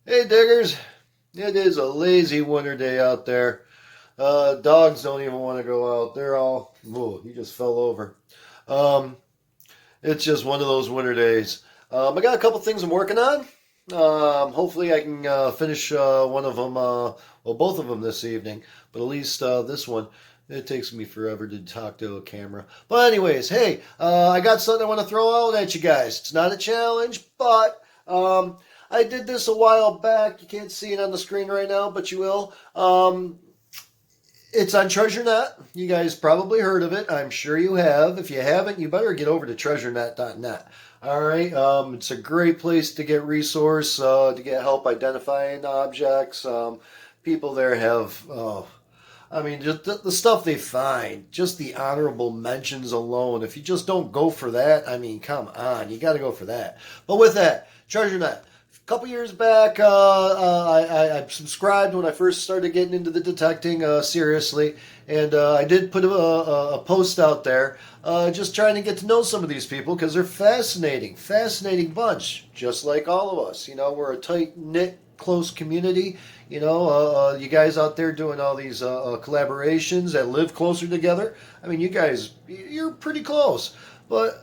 Hey diggers, it is a lazy winter day out there. Dogs don't even want to go out. They're all, whoa, he just fell over. Um, it's just one of those winter days. I got a couple things I'm working on. Hopefully I can finish one of them, well, both of them this evening, but at least this one. It takes me forever to talk to a camera. But anyways, hey, I got something I want to throw out at you guys. It's not a challenge, but I did this a while back. You can't see it on the screen right now, but you will. It's on TreasureNet. You guys probably heard of it. I'm sure you have. If you haven't, you better get over to treasurenet.net. All right. It's a great place to get resource, to get help identifying objects. People there have, I mean, just the stuff they find, just the honorable mentions alone. If you just don't go for that, I mean, come on, you got to go for that. But with that, TreasureNet. A couple years back, I subscribed when I first started getting into the detecting seriously, and I did put a post out there just trying to get to know some of these people because they're fascinating bunch, just like all of us. You know, we're a tight knit, close community. You know, you guys out there doing all these collaborations that live closer together. I mean, you guys, you're pretty close. But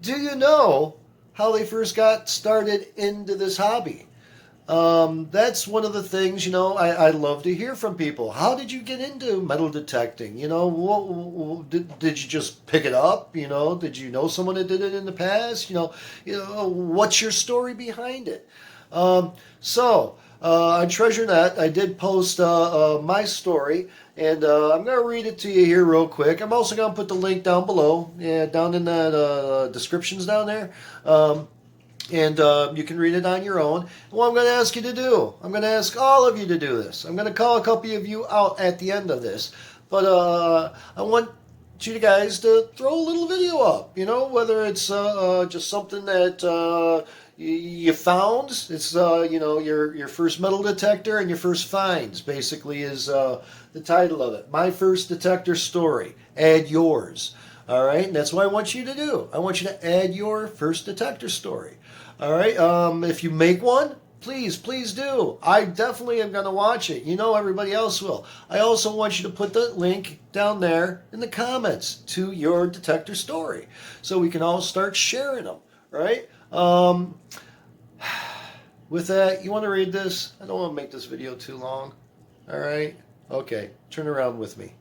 do you know how they first got started into this hobby? That's one of the things, you know, I love to hear from people. How did you get into metal detecting? You know, did you just pick it up? You know, did you know someone that did it in the past? What's your story behind it? On TreasureNet, I did post my story, and I'm going to read it to you here real quick. I'm also going to put the link down below, yeah, down in the descriptions down there. And you can read it on your own. And what I'm going to ask you to do, I'm going to ask all of you to do this. I'm going to call a couple of you out at the end of this. But I want you guys to throw a little video up, you know, whether it's just something that you found. It's, you know, your first metal detector and your first finds, basically, is the title of it. My First Detector Story. Add yours. All right, and that's what I want you to do. I want you to add your first detector story. All right, if you make one, please do. I definitely am going to watch it. You know, everybody else will. I also want you to put the link down there in the comments to your detector story so we can all start sharing them, right? With that, you want to read this? I don't want to make this video too long. All right? Okay, turn around with me.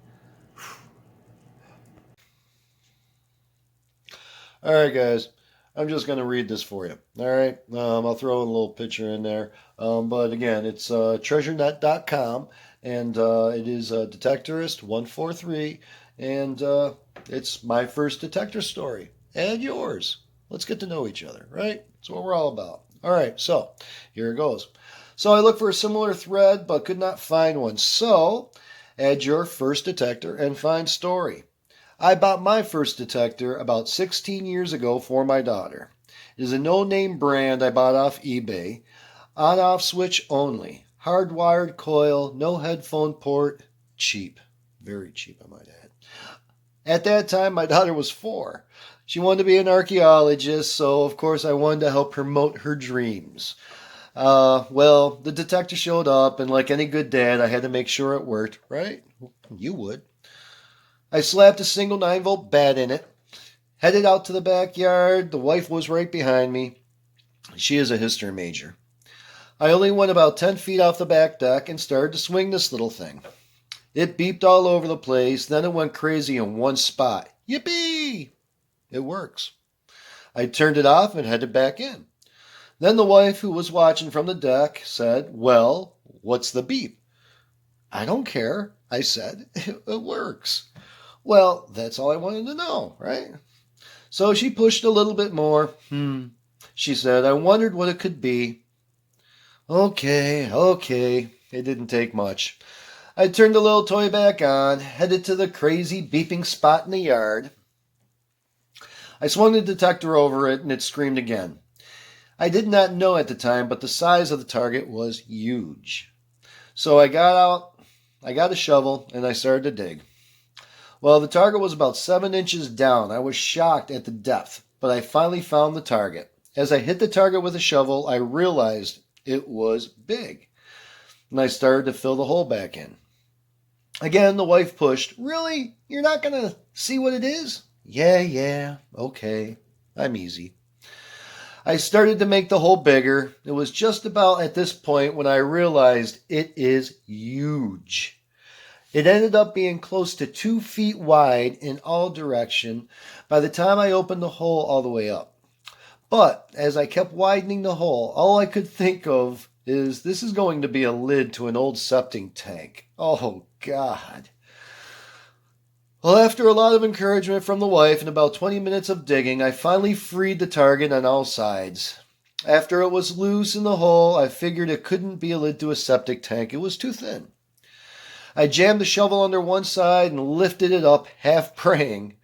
All right, guys. I'm just going to read this for you. All right. I'll throw in a little picture in there. But again, it's treasurenet.com, and it is Detectorist 143, and it's my first detector story and yours. Let's get to know each other, right? That's what we're all about. All right. So here it goes. So I looked for a similar thread, but could not find one. So add your first detector and find story. I bought my first detector about 16 years ago for my daughter. It is a no-name brand I bought off eBay. On-off switch only. Hardwired coil, no headphone port. Cheap. Very cheap, I might add. At that time, my daughter was 4. She wanted to be an archaeologist, so of course I wanted to help promote her dreams. Well, the detector showed up, and like any good dad, I had to make sure it worked, right? You would. I slapped a single 9-volt bat in it, headed out to the backyard. The wife was right behind me. She is a history major. I only went about 10 feet off the back deck and started to swing this little thing. It beeped all over the place, then it went crazy in one spot. Yippee! It works. I turned it off and headed back in. Then the wife, who was watching from the deck, said, "Well, what's the beep?" "I don't care," I said. It works. Well, that's all I wanted to know, right? So she pushed a little bit more. She said, "I wondered what it could be." Okay. It didn't take much. I turned the little toy back on, headed to the crazy beeping spot in the yard. I swung the detector over it, and it screamed again. I did not know at the time, but the size of the target was huge. So I got a shovel, and I started to dig. Well, the target was about 7 inches down. I was shocked at the depth, but I finally found the target. As I hit the target with a shovel, I realized It was big. And I started to fill the hole back in. Again, the wife pushed. Really? You're not going to see what it is? Yeah, okay. I'm easy. I started to make the hole bigger. It was just about at this point when I realized it is huge. It ended up being close to 2 feet wide in all direction by the time I opened the hole all the way up. But as I kept widening the hole, all I could think of is this is going to be a lid to an old septic tank. Oh, God. Well, after a lot of encouragement from the wife and about 20 minutes of digging, I finally freed the target on all sides. After it was loose in the hole, I figured it couldn't be a lid to a septic tank. It was too thin. I jammed the shovel under one side and lifted it up, half praying.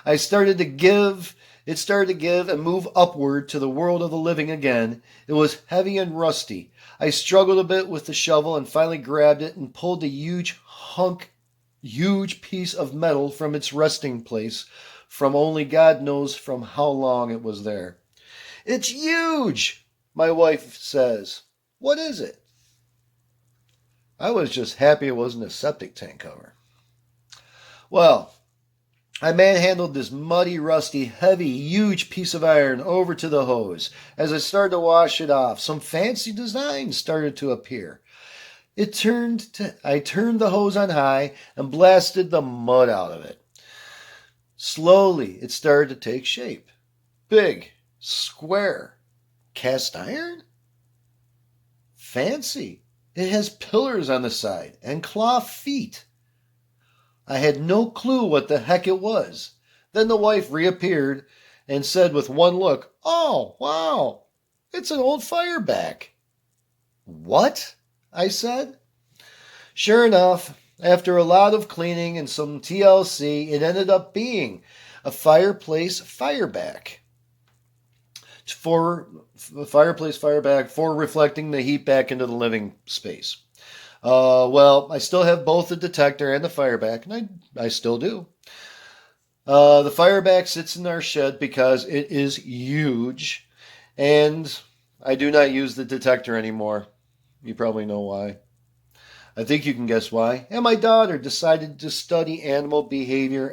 It started to give and move upward to the world of the living again. It was heavy and rusty. I struggled a bit with the shovel and finally grabbed it and pulled a huge piece of metal from its resting place, from only God knows from how long it was there. It's huge, my wife says. What is it? I was just happy it wasn't a septic tank cover. Well, I manhandled this muddy, rusty, heavy, huge piece of iron over to the hose. As I started to wash it off, some fancy designs started to appear. I turned the hose on high and blasted the mud out of it. Slowly, it started to take shape. Big, square, cast iron? Fancy. It has pillars on the side and claw feet. I had no clue what the heck it was. Then the wife reappeared and said with one look, "Oh, wow, it's an old fireback." What? I said. Sure enough, after a lot of cleaning and some TLC, it ended up being a fireplace fireback. For reflecting the heat back into the living space. Well, I still have both the detector and the fireback, and I still do. The fireback sits in our shed because it is huge, and I do not use the detector anymore. You probably know why. I think you can guess why. And my daughter decided to study animal behavior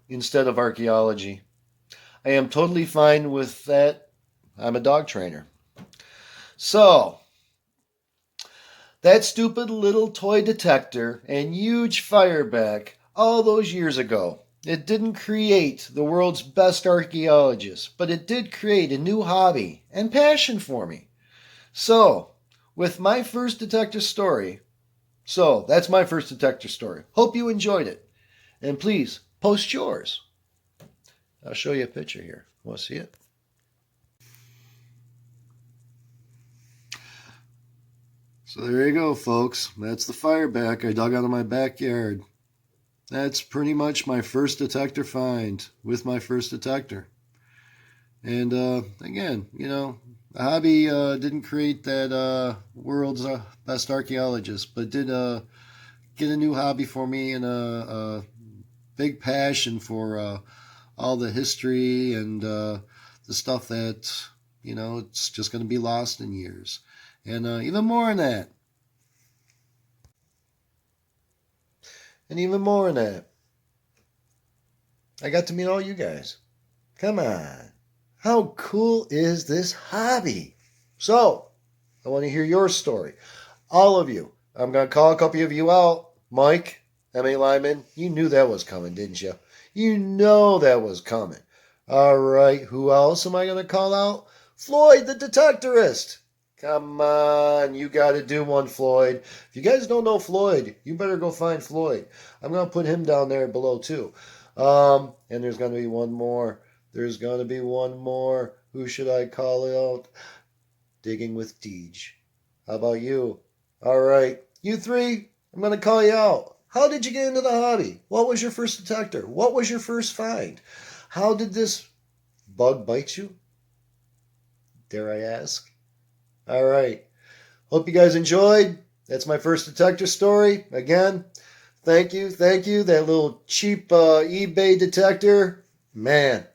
instead of archaeology. I am totally fine with that. I'm a dog trainer. So, that stupid little toy detector and huge fireback all those years ago, it didn't create the world's best archaeologist, but it did create a new hobby and passion for me. So, with my first detector story, that's my first detector story. Hope you enjoyed it. And please, post yours. I'll show you a picture here. Want to see it? So there you go, folks. That's the fireback I dug out of my backyard. That's pretty much my first detector find with my first detector. And again, the hobby didn't create that world's best archaeologist, but did get a new hobby for me and a big passion for all the history and the stuff that, it's just going to be lost in years. And even more than that. And even more than that. I got to meet all you guys. Come on. How cool is this hobby? So, I want to hear your story. All of you. I'm going to call a couple of you out. Mike, M.A. Lyman, you knew that was coming, didn't you? You know that was coming. All right, who else am I going to call out? Floyd, the Detectorist. Come on, you got to do one, Floyd. If you guys don't know Floyd, you better go find Floyd. I'm going to put him down there below, too. And there's going to be one more. There's going to be one more. Who should I call out? Digging with Deej. How about you? All right. You three, I'm going to call you out. How did you get into the hobby? What was your first detector? What was your first find? How did this bug bite you? Dare I ask? All right. Hope you guys enjoyed. That's my first detector story. Again, thank you. That little cheap eBay detector. Man,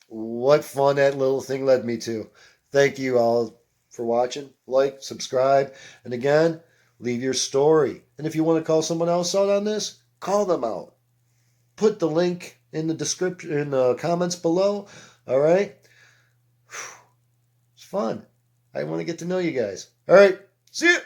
what fun that little thing led me to. Thank you all. for watching. Like, subscribe, and again, leave your story. And if you want to call someone else out on this, call them out. Put the link in the description, in the comments below. All right? It's fun. I want to get to know you guys. All right. See you.